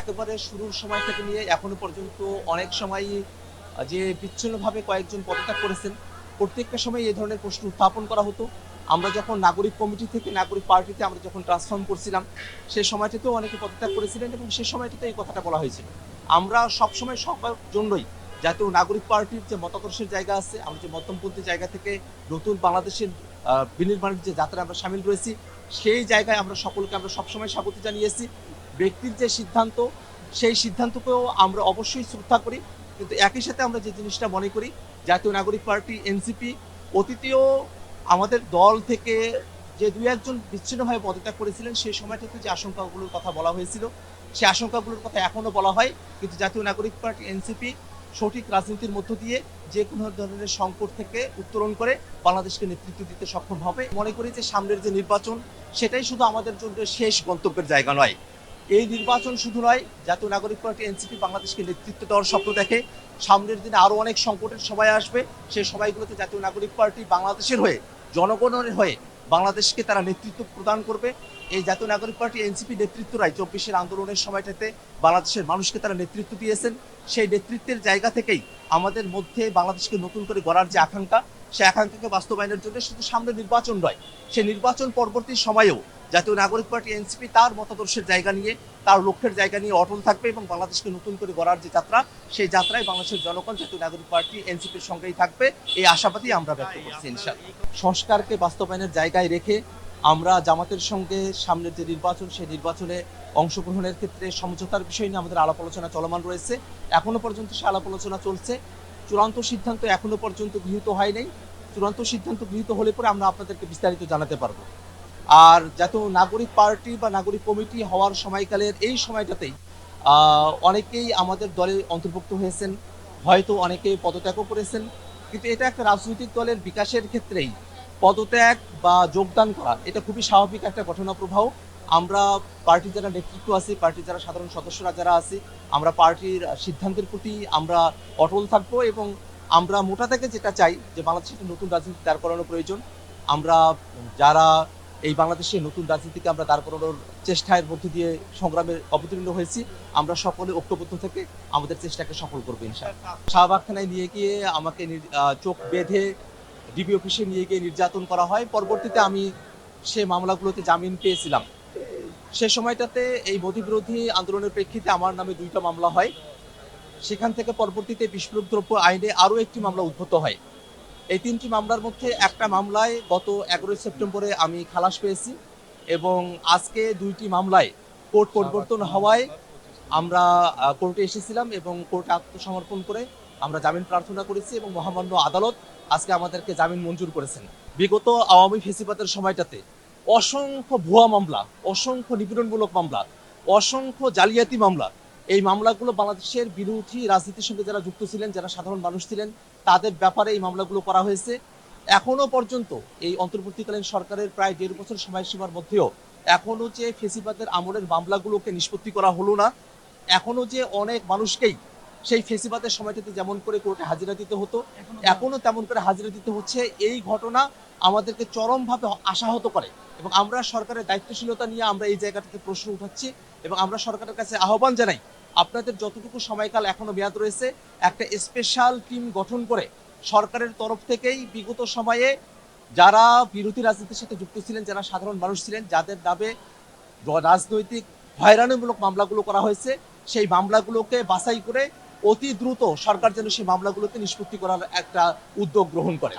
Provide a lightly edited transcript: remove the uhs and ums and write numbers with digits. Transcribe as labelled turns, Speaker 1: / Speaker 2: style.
Speaker 1: একেবারে শুরুর সময় থেকে নিয়ে এখনো পর্যন্ত অনেক সময়ই যে বিচ্ছিন্নভাবে কয়েকজন পদত্যাগ করেছেন, প্রত্যেকটা সময় এই ধরনের প্রশ্ন উত্থাপন করা হতো। আমরা যখন নাগরিক কমিটি থেকে নাগরিক পার্টিতে আমরা যখন ট্রান্সফর্ম করছিলাম, সেই সময়টিতেও অনেকে পদত্যাগ করেছিলেন এবং সেই সময়টিতে এই কথাটা বলা হয়েছিল। আমরা সবসময় সবার জন্যই জাতীয় নাগরিক পার্টির যে মতাদর্শের জায়গা আছে, আমরা যে মধ্যমপন্থী জায়গা থেকে নতুন বাংলাদেশের বিনির্মাণের যে যাত্রায় আমরা সামিল রয়েছি, সেই জায়গায় আমরা সকলকে আমরা সবসময় স্বাগত জানিয়েছি। ব্যক্তির যে সিদ্ধান্ত, সেই সিদ্ধান্তকেও আমরা অবশ্যই শ্রদ্ধা করি, কিন্তু একই সাথে আমরা যে জিনিসটা মনে করি, জাতীয় নাগরিক পার্টি এনসিপি অতীতেও আমাদের দল থেকে যে দুই একজন বিচ্ছিন্নভাবে পদত্যাগ করেছিলেন, সেই সময়টাতে যে আশঙ্কাগুলোর কথা বলা হয়েছিল, সেই আশঙ্কাগুলোর কথা এখনো বলা হয়। কিন্তু জাতীয় নাগরিক পার্টি এনসিপি সঠিক রাজনীতির মধ্য দিয়ে যে কোনো ধরনের সংকট থেকে উত্তরণ করে বাংলাদেশকে নেতৃত্ব দিতে সক্ষম হবে। মনে করি যে সামনের যে নির্বাচন, সেটাই শুধু আমাদের জন্য শেষ গন্তব্যের জায়গা নয়। এই নির্বাচন শুধু নয়, জাতীয় নাগরিক পার্টি এনসিপি বাংলাদেশকে নেতৃত্ব দেওয়ার স্বপ্ন দেখে। সামনের দিনে আরও অনেক সংকটের সময় আসবে, সেই সময়গুলোতে জাতীয় নাগরিক পার্টি বাংলাদেশের হয়ে, জনগণের হয়ে বাংলাদেশকে তারা নেতৃত্ব প্রদান করবে। এই জাতীয় নাগরিক পার্টি এনসিপি নেতৃত্বরাই 24-এর আন্দোলনের সময়টাতে বাংলাদেশের মানুষকে তারা নেতৃত্ব দিয়েছেন। সেই নেতৃত্বের জায়গা থেকেই আমাদের মধ্যে বাংলাদেশকে নতুন করে গড়ার যে আকাঙ্ক্ষা, সেই আকাঙ্ক্ষাকে বাস্তবায়নের জন্য শুধু সামনে নির্বাচন নয়, সেই নির্বাচন পরবর্তী সময়েও জাতীয় নাগরিক পার্টি এনসিপি তার মতাদর্শের জায়গা নিয়ে, তার লক্ষ্যের জায়গা নিয়ে অটল থাকবে এবং বাংলাদেশকে নতুন করে গড়ার যে যাত্রা, সেই যাত্রায় বাংলাদেশের জনগণ জাতীয় নাগরিক পার্টি এনসিপির সঙ্গেই থাকবে, এই আশাবাদী আমরা ব্যক্ত করছি ইনশাআল্লাহ। সংস্কারকে বাস্তবায়নের জায়গায় রেখে আমরা জামাতের সঙ্গে সামনের যে নির্বাচন, সেই নির্বাচনে অংশগ্রহণের ক্ষেত্রে সমঝোতার বিষয় নিয়ে আমাদের আলাপ আলোচনা চলমান রয়েছে। এখনো পর্যন্ত সে আলাপ আলোচনা চলছে। চূড়ান্ত সিদ্ধান্ত এখনো পর্যন্ত গৃহীত হয় নাই। চূড়ান্ত সিদ্ধান্ত গৃহীত হলে পরে আমরা আপনাদেরকে বিস্তারিত জানাতে পারবো। আর জাতীয় নাগরিক পার্টি বা নাগরিক কমিটি হওয়ার সময়কালের এই সময়টাতেই অনেকেই আমাদের দলে অন্তর্ভুক্ত হয়েছেন, হয়তো অনেকে পদত্যাগও করেছেন। কিন্তু এটা একটা রাজনৈতিক দলের বিকাশের ক্ষেত্রেই পদত্যাগ বা যোগদান করা এটা খুবই স্বাভাবিক একটা ঘটনা প্রবাহ। আমরা পার্টির যারা নেতৃত্ব আছি, পার্টির যারা সাধারণ সদস্যরা যারা আছি, আমরা পার্টির সিদ্ধান্তের প্রতি আমরা অটল থাকবো এবং আমরা মোটা থেকে যেটা চাই যে বাংলাদেশে একটা নতুন রাজনীতি দাঁড় করানো প্রয়োজন। আমরা যারা এই বাংলাদেশের নতুন রাজনীতিকে আমরা দাঁড় করানোর চেষ্টার মধ্যে দিয়ে সংগ্রামে অবতীর্ণ হয়েছি, আমরা সকলে ঐক্যবদ্ধ থেকে আমাদের চেষ্টাকে সফল করবো ইনশাআল্লাহ। শাহবাগখানায় নিয়ে গিয়ে আমাকে চোখ বেঁধে ডিবি অফিসে নিয়ে গিয়ে নির্যাতন করা হয়। পরবর্তীতে আমি সে মামলাগুলোতে জামিন পেয়েছিলাম। সে সময়টাতে এই মোদিবিরোধী আন্দোলনের প্রেক্ষিতে আমার নামে 2টা মামলা হয়। সেখান থেকে পরবর্তীতে বিস্ফোরক দ্রব্য আইনে আরও একটি মামলা উদ্ভূত হয়। এই 3টি মামলার মধ্যে একটা মামলায় গত 11 সেপ্টেম্বরে আমি খালাস পেয়েছি এবং আজকে 2টি মামলায় কোর্ট পরিবর্তন হওয়ায় আমরা কোর্টে এসেছিলাম এবং কোর্টে আত্মসমর্পণ করে আমরা জামিন প্রার্থনা করেছি এবং মহামান্য আদালত আজকে আমাদেরকে জামিন মঞ্জুর করেছেন। বিগত আওয়ামী ফেসিবাদের সময়টাতে অসংখ্য ভুয়া মামলা, অসংখ্য নিপীড়নমূলক মামলা, অসংখ্য জালিয়াতি মামলা, এই মামলাগুলো বাংলাদেশের বিরোধী রাজনীতির সঙ্গে যারা যুক্ত ছিলেন, যারা সাধারণ মানুষ ছিলেন, তাদের ব্যাপারে এই মামলাগুলো করা হয়েছে। এখনো পর্যন্ত এই অন্তর্বর্তীকালীন সরকারের প্রায় 1.5 বছর সময়সীমার মধ্যেও এখনো যে ফেসিবাদের আমলের মামলাগুলোকে নিষ্পত্তি করা হলো না, এখনো যে অনেক মানুষকেই সেই ফেসিবাদের সময়টাতে যেমন করে কোর্টে হাজিরা দিতে হতো, এখনো তেমন করে হাজিরা দিতে হচ্ছে। এই ঘটনা আমাদেরকে চরমভাবে আশাহত করে এবং আমরা সরকারের দায়িত্বশীলতা নিয়ে আমরা এই জায়গাটাতে প্রশ্ন উঠাচ্ছি এবং আমরা সরকারের কাছে আহ্বান জানাই, আপনাদের যতটুকু সময়কাল এখনো মেয়াদ রয়েছে, একটা স্পেশাল টিম গঠন করে সরকারের তরফ থেকেই বিগত সময়ে যারা বিরোধী রাজনীতির সাথে যুক্ত ছিলেন, যারা সাধারণ মানুষ ছিলেন, যাদের নামে রাজনৈতিক হয়রানিমূলক মামলাগুলো করা হয়েছে, সেই মামলাগুলোকে বাছাই করে অতি দ্রুত সরকার যেন সেই মামলাগুলোকে নিষ্পত্তি করার একটা উদ্যোগ গ্রহণ করে।